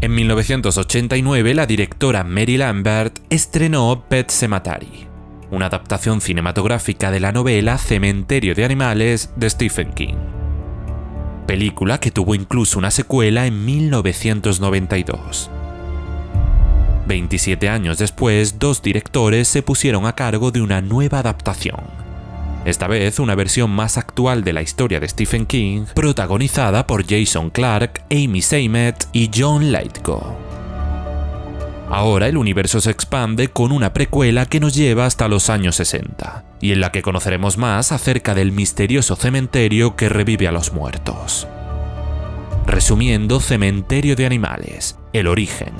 En 1989, la directora Mary Lambert estrenó Pet Sematary, una adaptación cinematográfica de la novela Cementerio de Animales de Stephen King. Película que tuvo incluso una secuela en 1992. 27 años después, dos directores se pusieron a cargo de una nueva adaptación. Esta vez una versión más actual de la historia de Stephen King, protagonizada por Jason Clarke, Amy Seymour y John Lithgow. Ahora el universo se expande con una precuela que nos lleva hasta los años 60, y en la que conoceremos más acerca del misterioso cementerio que revive a los muertos. Resumiendo, Cementerio de Animales, el origen.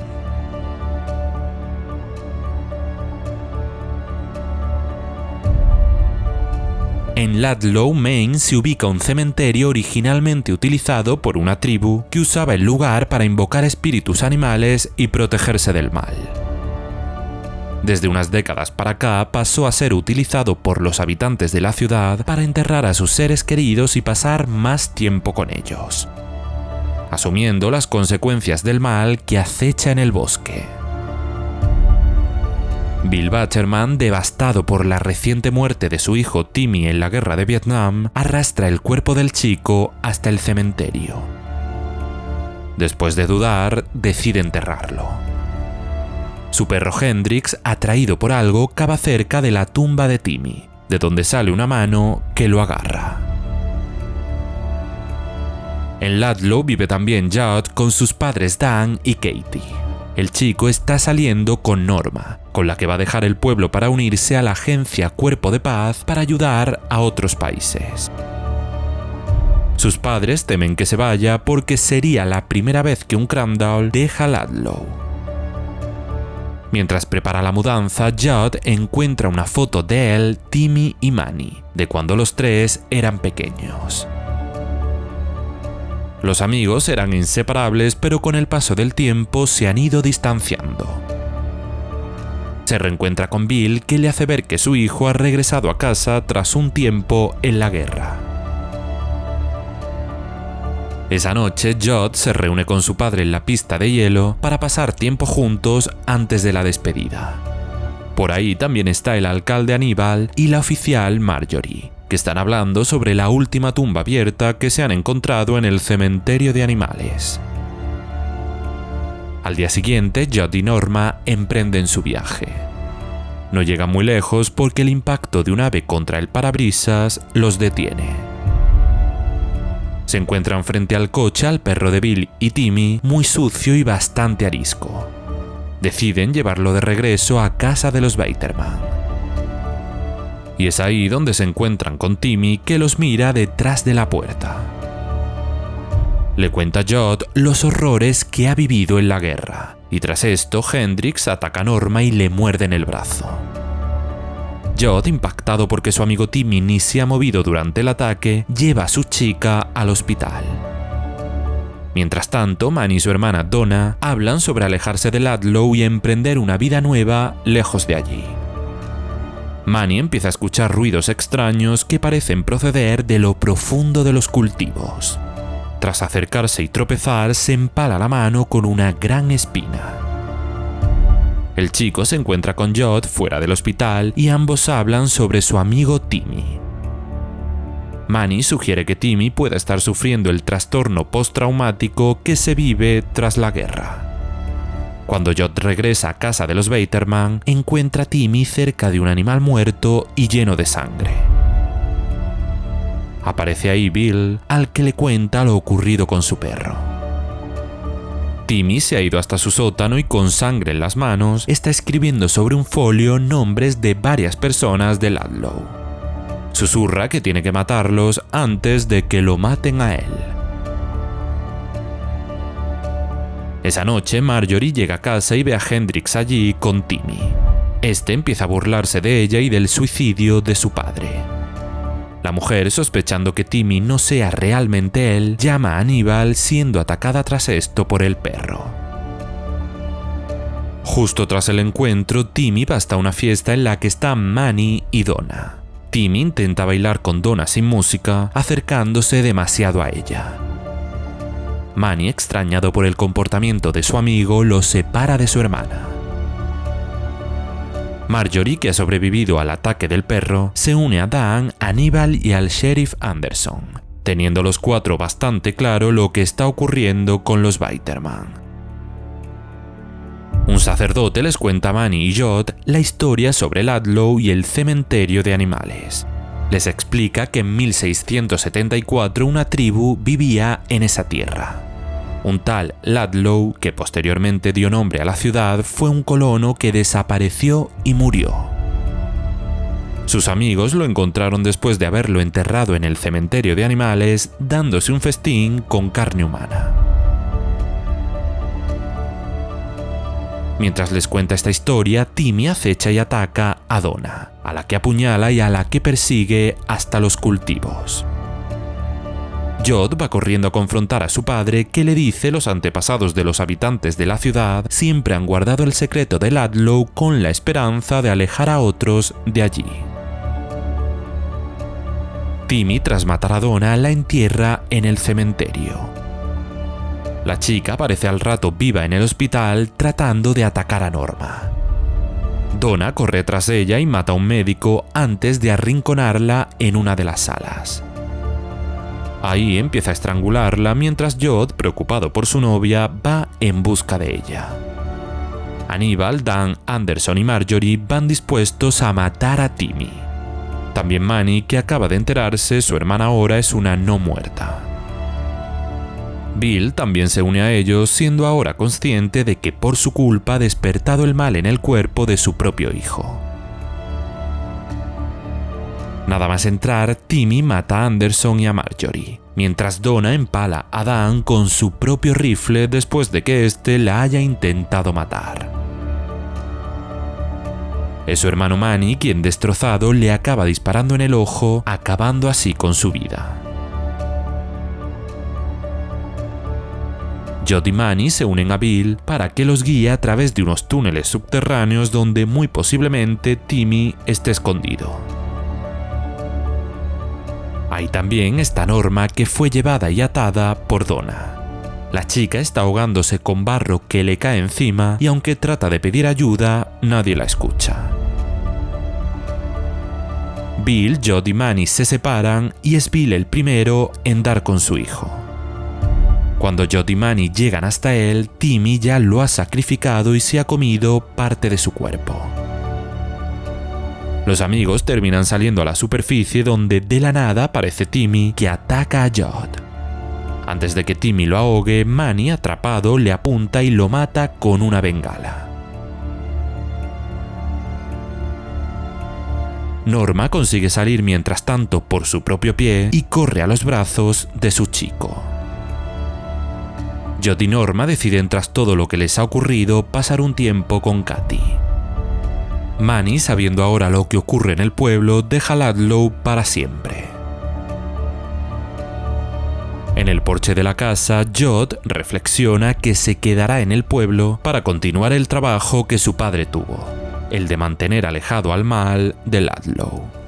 En Ludlow, Maine, se ubica un cementerio originalmente utilizado por una tribu que usaba el lugar para invocar espíritus animales y protegerse del mal. Desde unas décadas para acá pasó a ser utilizado por los habitantes de la ciudad para enterrar a sus seres queridos y pasar más tiempo con ellos, asumiendo las consecuencias del mal que acecha en el bosque. Bill Butcherman, devastado por la reciente muerte de su hijo Timmy en la guerra de Vietnam, arrastra el cuerpo del chico hasta el cementerio. Después de dudar, decide enterrarlo. Su perro Hendrix, atraído por algo, cava cerca de la tumba de Timmy, de donde sale una mano que lo agarra. En Ludlow vive también Judd con sus padres Dan y Katie. El chico está saliendo con Norma, con la que va a dejar el pueblo para unirse a la agencia Cuerpo de Paz para ayudar a otros países. Sus padres temen que se vaya porque sería la primera vez que un Crandall deja Ludlow. Mientras prepara la mudanza, Judd encuentra una foto de él, Timmy y Manny, de cuando los tres eran pequeños. Los amigos eran inseparables, pero con el paso del tiempo se han ido distanciando. Se reencuentra con Bill, que le hace ver que su hijo ha regresado a casa tras un tiempo en la guerra. Esa noche, Judd se reúne con su padre en la pista de hielo para pasar tiempo juntos antes de la despedida. Por ahí también está el alcalde Aníbal y la oficial Marjorie, que están hablando sobre la última tumba abierta que se han encontrado en el cementerio de animales. Al día siguiente, Judd y Norma emprenden su viaje. No llegan muy lejos porque el impacto de un ave contra el parabrisas los detiene. Se encuentran frente al coche al perro de Bill y Timmy, muy sucio y bastante arisco. Deciden llevarlo de regreso a casa de los Baterman. Y es ahí donde se encuentran con Timmy, que los mira detrás de la puerta. Le cuenta a Judd los horrores que ha vivido en la guerra, y tras esto Hendrix ataca a Norma y le muerde en el brazo. Judd, impactado porque su amigo Timmy ni se ha movido durante el ataque, lleva a su chica al hospital. Mientras tanto, Manny y su hermana Donna hablan sobre alejarse de Ludlow y emprender una vida nueva lejos de allí. Manny empieza a escuchar ruidos extraños que parecen proceder de lo profundo de los cultivos. Tras acercarse y tropezar, se empala la mano con una gran espina. El chico se encuentra con Judd fuera del hospital y ambos hablan sobre su amigo Timmy. Manny sugiere que Timmy pueda estar sufriendo el trastorno postraumático que se vive tras la guerra. Cuando Judd regresa a casa de los Baterman, encuentra a Timmy cerca de un animal muerto y lleno de sangre. Aparece ahí Bill, al que le cuenta lo ocurrido con su perro. Timmy se ha ido hasta su sótano y con sangre en las manos está escribiendo sobre un folio nombres de varias personas de Ludlow. Susurra que tiene que matarlos antes de que lo maten a él. Esa noche, Marjorie llega a casa y ve a Hendrix allí con Timmy. Este empieza a burlarse de ella y del suicidio de su padre. La mujer, sospechando que Timmy no sea realmente él, llama a Aníbal, siendo atacada tras esto por el perro. Justo tras el encuentro, Timmy va hasta una fiesta en la que están Manny y Donna. Timmy intenta bailar con Donna sin música, acercándose demasiado a ella. Manny, extrañado por el comportamiento de su amigo, lo separa de su hermana. Marjorie, que ha sobrevivido al ataque del perro, se une a Dan, Aníbal y al sheriff Anderson, teniendo los cuatro bastante claro lo que está ocurriendo con los Weiterman. Un sacerdote les cuenta a Manny y Jod la historia sobre Ludlow y el cementerio de animales. Les explica que en 1674 una tribu vivía en esa tierra. Un tal Ludlow, que posteriormente dio nombre a la ciudad, fue un colono que desapareció y murió. Sus amigos lo encontraron después de haberlo enterrado en el cementerio de animales, dándose un festín con carne humana. Mientras les cuenta esta historia, Timmy acecha y ataca a Donna, a la que apuñala y a la que persigue hasta los cultivos. Jod va corriendo a confrontar a su padre, que le dice los antepasados de los habitantes de la ciudad siempre han guardado el secreto de Ludlow con la esperanza de alejar a otros de allí. Timmy, tras matar a Donna, la entierra en el cementerio. La chica aparece al rato viva en el hospital tratando de atacar a Norma. Donna corre tras ella y mata a un médico antes de arrinconarla en una de las salas. Ahí empieza a estrangularla mientras Jod, preocupado por su novia, va en busca de ella. Aníbal, Dan, Anderson y Marjorie van dispuestos a matar a Timmy. También Manny, que acaba de enterarse su hermana ahora es una no muerta. Bill también se une a ellos, siendo ahora consciente de que por su culpa ha despertado el mal en el cuerpo de su propio hijo. Nada más entrar, Timmy mata a Anderson y a Marjorie, mientras Donna empala a Dan con su propio rifle después de que éste la haya intentado matar. Es su hermano Manny quien, destrozado, le acaba disparando en el ojo, acabando así con su vida. Jod y Manny se unen a Bill para que los guíe a través de unos túneles subterráneos donde muy posiblemente Timmy esté escondido. Ahí también está Norma, que fue llevada y atada por Donna. La chica está ahogándose con barro que le cae encima y aunque trata de pedir ayuda, nadie la escucha. Bill, Jod y Manny se separan y es Bill el primero en dar con su hijo. Cuando Jod y Manny llegan hasta él, Timmy ya lo ha sacrificado y se ha comido parte de su cuerpo. Los amigos terminan saliendo a la superficie donde de la nada aparece Timmy, que ataca a Jod. Antes de que Timmy lo ahogue, Manny, atrapado, le apunta y lo mata con una bengala. Norma consigue salir mientras tanto por su propio pie y corre a los brazos de su chico. Jod y Norma deciden, tras todo lo que les ha ocurrido, pasar un tiempo con Katy. Manny, sabiendo ahora lo que ocurre en el pueblo, deja Ludlow para siempre. En el porche de la casa, Jod reflexiona que se quedará en el pueblo para continuar el trabajo que su padre tuvo, el de mantener alejado al mal de Ludlow.